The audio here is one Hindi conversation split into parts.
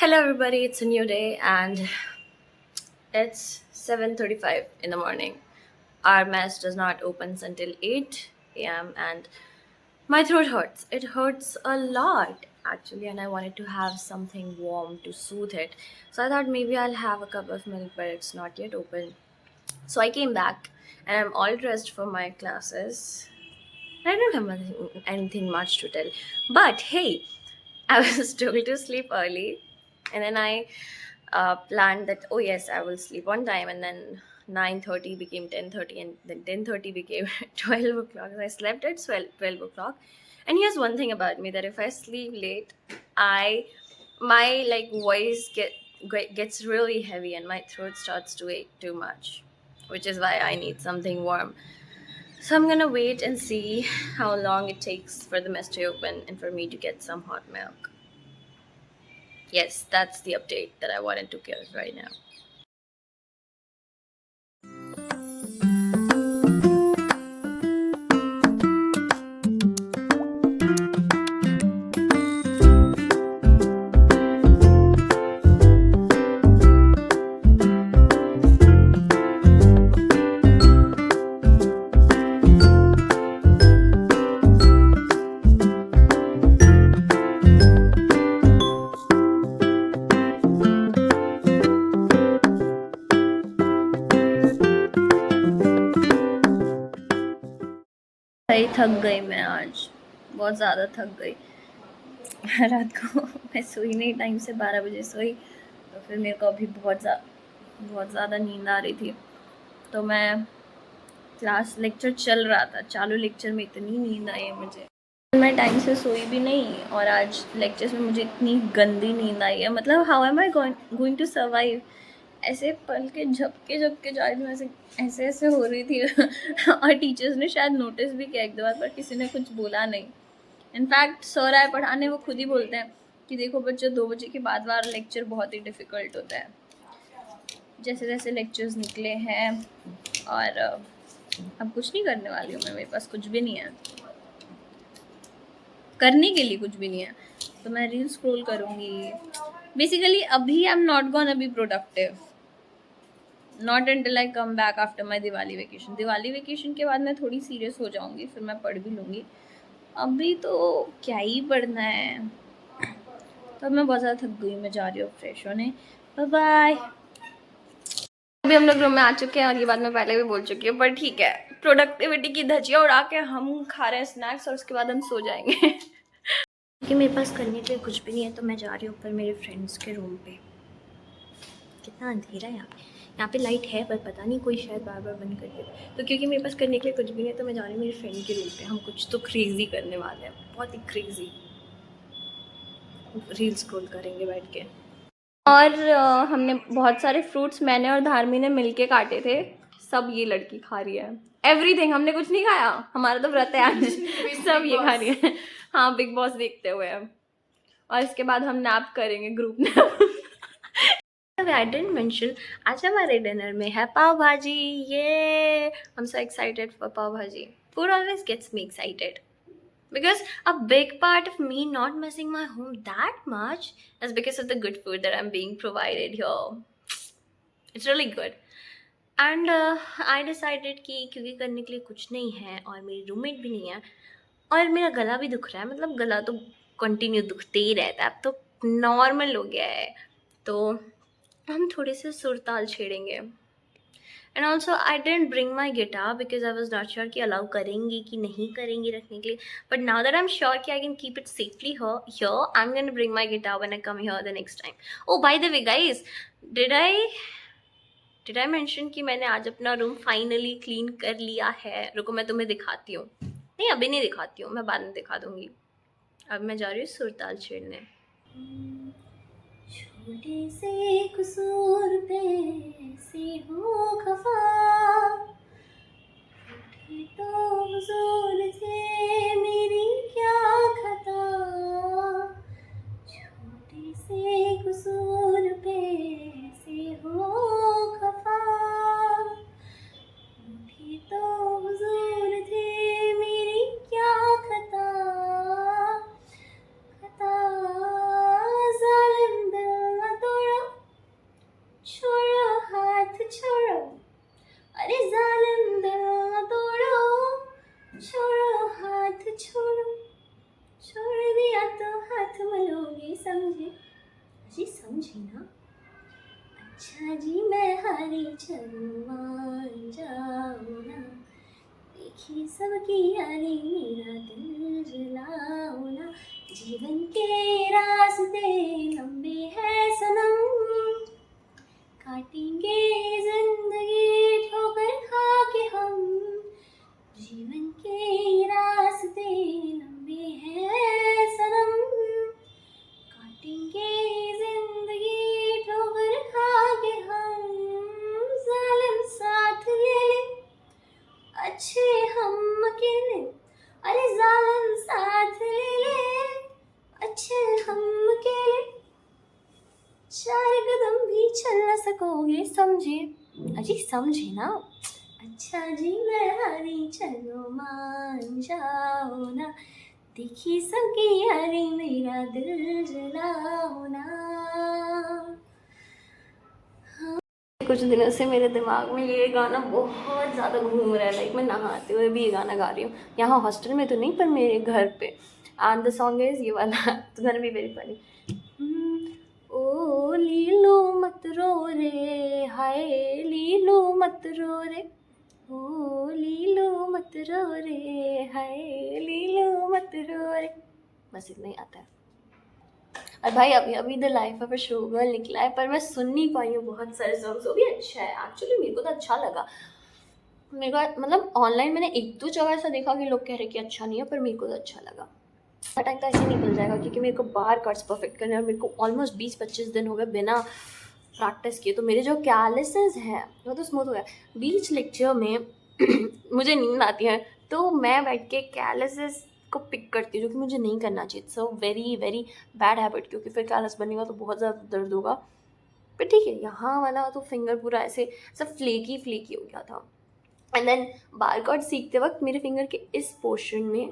Hello everybody, it's a new day and it's 7:35 in the morning. Our mess does not open until 8 a.m. and my throat hurts. It hurts a lot actually, and I wanted to have something warm to soothe it. So I thought maybe I'll have a cup of milk, but it's not yet open. So I came back and I'm all dressed for my classes. I don't have anything much to tell. But hey, I was told to sleep early, and then I planned that, oh yes, I will sleep on time, and then 9:30 became 10:30, and then 10:30 became 12 o'clock. So I slept at 12 o'clock. And here's one thing about me, that if I sleep late, I my like gets really heavy and my throat starts to ache too much, which is why I need something warm. So I'm gonna wait and see how long it takes for the mess to open and for me to get some hot milk. Yes, that's the update that I wanted to give right now. भाई थक गई मैं आज, बहुत ज़्यादा थक गई। रात को मैं सोई नहीं टाइम से, 12 बजे सोई, तो फिर मेरे को अभी बहुत ज़्यादा नींद आ रही थी। तो मैं क्लास लेक्चर चल रहा था, चालू लेक्चर में इतनी नींद आई है मुझे। मैं टाइम से सोई भी नहीं और आज लेक्चर्स में मुझे इतनी गंदी नींद आई है। मतलब how am I going to survive? ऐसे पल के झपके जा रही थी, ऐसे ऐसे ऐसे हो रही थी। और टीचर्स ने शायद नोटिस भी किया एक दो बार, पर किसी ने कुछ बोला नहीं। इनफैक्ट सर आए पढ़ाने, वो खुद ही बोलते हैं कि देखो बच्चों, 2 बजे के बाद वाला लेक्चर बहुत ही डिफ़िकल्ट होता है। जैसे जैसे लेक्चर्स निकले हैं, और अब कुछ नहीं करने वाली हूँ मैं, मेरे पास कुछ भी नहीं है करने के लिए, कुछ भी नहीं है। तो मैं रील स्क्रॉल करूँगी। बेसिकली अभी I am not gonna be productive, not until I come back after my Diwali vacation. Diwali vacation के बाद मैं थोड़ी सीरियस हो जाऊँगी, फिर मैं पढ़ भी लूँगी। अभी तो क्या ही पढ़ना है। तो मैं बहुत ज़्यादा थक गई, मैं जा रही हूँ फ्रेश होने। Bye bye. अभी हम लोग रूम में आ चुके हैं और ये बात मैं पहले भी बोल चुकी हूँ, पर ठीक है, प्रोडक्टिविटी की धज्जियाँ उड़ा के हम खा रहे हैं स्नैक्स और उसके बाद हम सो जाएंगे। क्योंकि मेरे पास करने के लिए कुछ भी नहीं है, तो मैं जा रही हूँ ऊपर मेरे फ्रेंड्स के रूम पे। कितना अंधेरा है यहाँ पे लाइट है पर पता नहीं कोई शायद बार बार बंद कर दे। तो क्योंकि मेरे पास करने के लिए कुछ भी नहीं है, तो मैं जा रही हूँ मेरे फ्रेंड के रूम पे। हम कुछ तो क्रेज़ी करने वाले हैं, बहुत ही क्रेज़ी। रील स्क्रॉल करेंगे बैठ के। और हमने बहुत सारे फ्रूट्स, मैंने और धार्मी ने मिलके काटे थे। सब ये लड़की खा रही है, एवरीथिंग। हमने कुछ नहीं खाया, हमारा तो व्रत है आज। सब ये खा रही है। हाँ, बिग बॉस देखते हुए हम। और इसके बाद हम नैप करेंगे, group nap. I didn't mention, आज हमारे डिनर में है पाव भाजी। ये I'm so excited for पाव भाजी. Food always gets me excited because a big part of me not missing my home that much is because of the good food that I'm being provided here. It's really good. And I decided कि क्योंकि करने के लिए कुछ नहीं है और मेरी रूममेट भी नहीं है और मेरा गला भी दुख रहा है, मतलब गला तो कंटिन्यू दुखते ही रहता है, अब तो नॉर्मल हो गया है, तो हम थोड़े से सुर ताल छेड़ेंगे। And also I didn't bring my guitar because I was not sure कि अलाउ करेंगी कि नहीं करेंगी रखने के लिए, but now that I am sure कि I can keep it safely here, I am going to bring my guitar when I come here the next time. Oh by the way guys, did I mention कि मैंने आज अपना रूम फाइनली क्लीन कर लिया है? रुको मैं तुम्हें दिखाती हूँ। नहीं, अभी नहीं दिखाती हूँ, मैं बाद में दिखा दूँगी। अब मैं जा रही हूँ सुरताल छेड़ने। छोटे से कसूर पे ऐसी हो खफा, रूठे तो हुजूर थे मेरी क्या खता, छोटे से कसूर पे ऐसी हो खफा, रूठे तो हुजूर थे मेरी क्या खता, खता जालिम दिल समझी ना। अच्छा जी मैं हारी चलूं मान जाओ ना, देखी सबकी यारी मेरा दिल जलाओ ना। जीवन के रास्ते लंबे हैं सनम, काटेंगे जिंदगी ठोकर खा के हम। जीवन के रास्ते लंबे हैं सनम, काटेंगे जिंदगी ठोकर खा के हम। जालिम साथ ले ले अच्छे हम अकेले, अरे जालिम साथ ले ले अच्छे हम अकेले, चार कदम भी चल न सकोगे समझे। अजी समझे ना। अच्छा जी मैं हारी चलो मान जाओ ना, देखी सबकी यारी मेरा दिल जलाओ ना। कुछ दिनों से मेरे दिमाग में ये गाना बहुत ज़्यादा घूम रहा है। लाइक मैं नहाते हुए भी ये गाना गा रही हूँ, यहाँ हॉस्टल में तो नहीं पर मेरे घर पे। एंड द सॉन्ग इज़ ये वाला, तो घर भी वेरी फनी। ओ लीलो मत रो रे, हाय लीलो मत रो रे, ओ लीलो मत रो रे, हाय लीलो मत रो रे। बस इतना ही आता है। और भाई अभी the life of a show girl निकला है, पर मैं सुन नहीं पाई हूँ बहुत सारे सॉन्ग्स। वो भी अच्छा है एक्चुअली, मेरे को तो अच्छा लगा। मेरे को मतलब ऑनलाइन मैंने एक दो जगह ऐसा देखा कि लोग कह रहे कि अच्छा नहीं है, पर मेरे को तो अच्छा लगा। टाइम तो ऐसे निकल जाएगा क्योंकि मेरे को बार कार्ड्स परफेक्ट करने और मेरे को ऑलमोस्ट 20-25 दिन हो गए बिना प्रैक्टिस किए। तो मेरे जो कैलिसेस हैं वो तो स्मूथ हो गया। बीच लेक्चर में मुझे नींद आती है तो मैं बैठ के कैलिसेस को पिक करती हूँ, जो कि मुझे नहीं करना चाहिए। So very very bad habit, क्योंकि फिर कैलस बनेगा तो बहुत ज़्यादा दर्द होगा। पर ठीक है, यहाँ वाला तो फिंगर पूरा ऐसे सब फ्लेकी हो गया था। एंड देन बार कार्ड सीखते वक्त मेरे फिंगर के इस पोर्शन में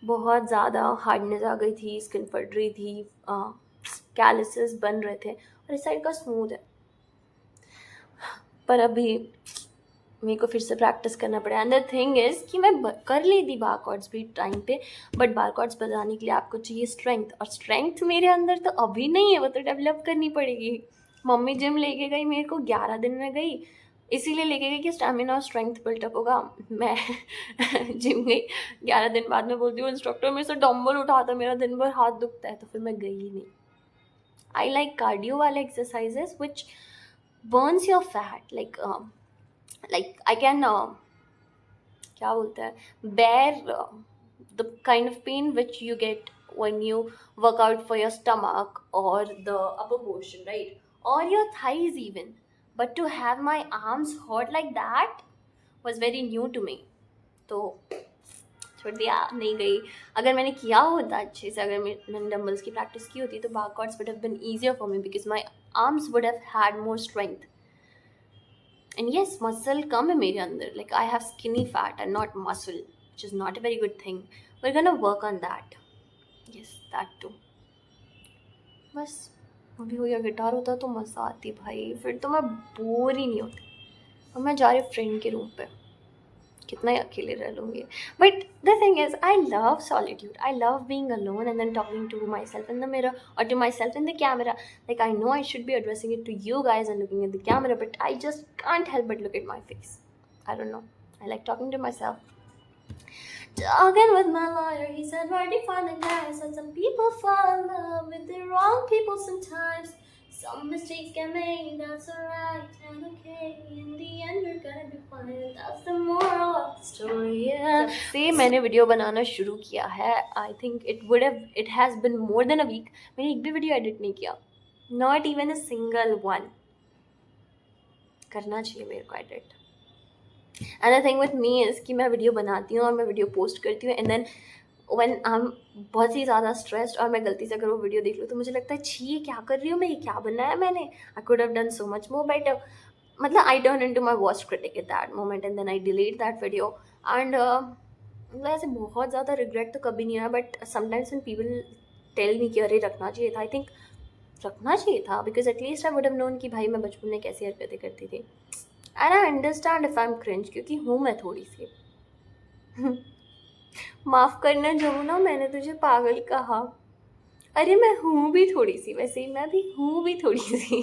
बहुत ज़्यादा हार्डनेस आ गई थी, स्किन फट रही थी, कैलिसेस बन रहे थे। और इस साइड का स्मूथ है, पर अभी मेरे को फिर से प्रैक्टिस करना पड़ा। एंड द थिंग इज़ कि मैं कर ली थी बार कॉर्ड्स भी टाइम पे, बट बार कॉर्ड्स बजाने के लिए आपको चाहिए स्ट्रेंथ, और स्ट्रेंथ मेरे अंदर तो अभी नहीं है, वो तो डेवलप करनी पड़ेगी। मम्मी जिम लेके गई मेरे को, 11 दिन में गई, इसीलिए लेके गई कि स्टैमिना और स्ट्रेंथ बिल्टअप होगा। मैं जिम गई, 11 दिन बाद में बोलती हूँ इंस्ट्रक्टर मेरे से डम्बल उठाता, मेरा दिन भर हाथ दुखता है, तो फिर मैं गई ही नहीं। आई लाइक कार्डियो वाले exercises which Burns your fat, like I can क्या बोलते हैं, bear the kind of pain which you get when you work out for your stomach or the upper portion, right, or your thighs even. But to have my arms hurt like that was very new to me. तो छोड़ दिया, नहीं गई। अगर मैंने किया होता अच्छे से, अगर मैंने डम्बल्स की प्रैक्टिस की होती तो back squats would have been easier for me because my arms would have had more strength. And yes, muscle कम है मेरे अंदर, like I have skinny fat and not muscle, which is not a very good thing. We're gonna work on that. Yes, that too. बस अभी हो या गिटार होता तो मज़ा आती भाई, फिर तो मैं बोर ही नहीं होती। अब मैं जा रही हूँ फ्रेंड के रूम पे, कितना ही अकेले रह लूँगी। But the thing is I love solitude, I love being alone and then talking to myself in the mirror or to myself in the camera. Like I know I should be addressing it to you guys and looking at the camera, but I just can't help but look at my face. I don't know, I like talking to myself. Talking with my lawyer, he said where do you find the guy? Said some people fall in love with the wrong people sometimes. Some mistakes get made, that's alright and okay. In the end we're gonna be fine, that's the moral of the story. Yeah. जब से मैंने वीडियो बनाना शुरू किया है, I think it has been more than a week. मैंने एक भी वीडियो एडिट नहीं किया, not even a single one. करना चाहिए मेरे को edit. And the thing with me is कि मैं वीडियो बनाती हूँ और मैं वीडियो पोस्ट करती हूँ, and then when I am बहुत ही ज़्यादा स्ट्रेस्ड और मैं गलती से अगर वो वीडियो देख लूँ तो मुझे लगता है छी ये क्या कर रही हूँ मैं, ये क्या बनाया मैंने, I could have done so much more better. मतलब I turn into my worst critic at that moment and then I delete that video. And मतलब ऐसे बहुत ज़्यादा रिग्रेट तो कभी नहीं आया, but sometimes when people tell me कि अरे रखना चाहिए था, आई थिंक रखना चाहिए था, because at least I would have known कि भाई मैं बचपन में कैसी हरकतें करती थी। And I understand if I am cringe, क्योंकि हूँ मैं थोड़ी सी। माफ़ करना जमुना, मैंने तुझे पागल कहा, अरे मैं हूँ भी थोड़ी सी वैसे, मैं भी हूँ भी थोड़ी सी।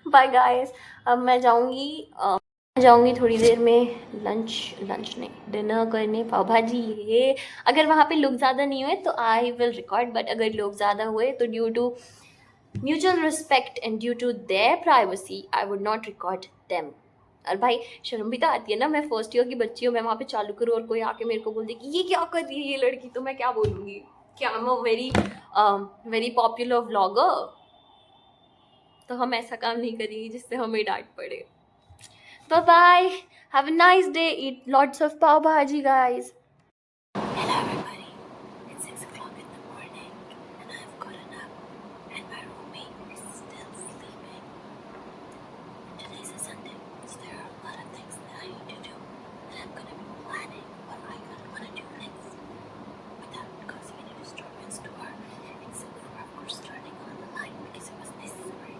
बाय गाइस, अब मैं जाऊंगी थोड़ी देर में लंच नहीं डिनर करने, पाव भाजी ये। अगर वहाँ पे लोग ज़्यादा नहीं हुए तो आई विल रिकॉर्ड, बट अगर लोग ज़्यादा हुए तो due to mutual respect and due to their privacy I would not record them. और भाई शर्म भी तो आती है ना, मैं फर्स्ट ईयर की बच्ची हूँ, मैं वहाँ पे चालू करूँ और कोई आके मेरे को बोल दे कि ये क्या कर रही है ये लड़की, तो मैं क्या बोलूँगी? क्या मैं वेरी पॉपुलर व्लॉगर? तो हम ऐसा काम नहीं करेंगे जिससे हमें डांट पड़े। Bye bye, have a nice day, eat lots of pav bhaji guys. Hello everybody, it's 6 o'clock in the morning and I've gotten up and my roommate is still sleeping. Today's a Sunday, so there are a lot of things that I need to do and I'm gonna be planning what I wanna do next without causing any disturbance to her, except for of course turning on the light because it was necessary.